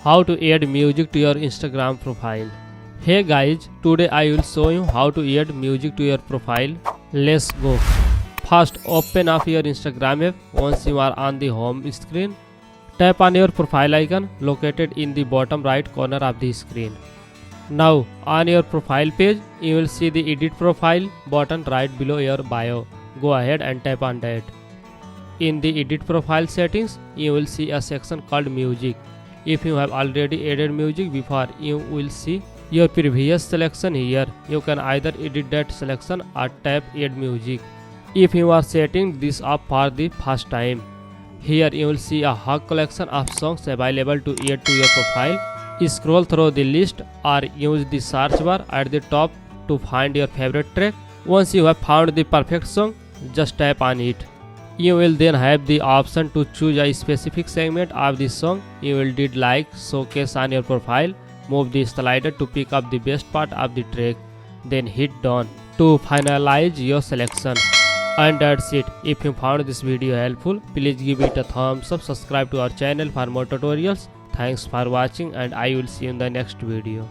How to add music to your Instagram profile. Hey guys, today I will show you how to add music to your profile. Let's go. First, open up your Instagram app. Once you are on the home screen, tap on your profile icon located in the bottom right corner of the screen. Now, on your profile page, you will see the edit profile button right below your bio. Go ahead and tap on that. In the edit profile settings, you will see a section called music. If you have already added music before, you will see your previous selection here. You can either edit that selection or tap add music. If you are setting this up for the first time, here you will see a whole collection of songs available to add to your profile. Scroll through the list or use the search bar at the top to find your favorite track. Once you have found the perfect song, just tap on it. You will then have the option to choose a specific segment of the song. You will did like showcase on your profile. Move the slider to pick up the best part of the track. Then hit done to finalize your selection. And that's it. If you found this video helpful, please give it a thumbs up, subscribe to our channel for more tutorials. Thanks for watching and I will see you in the next video.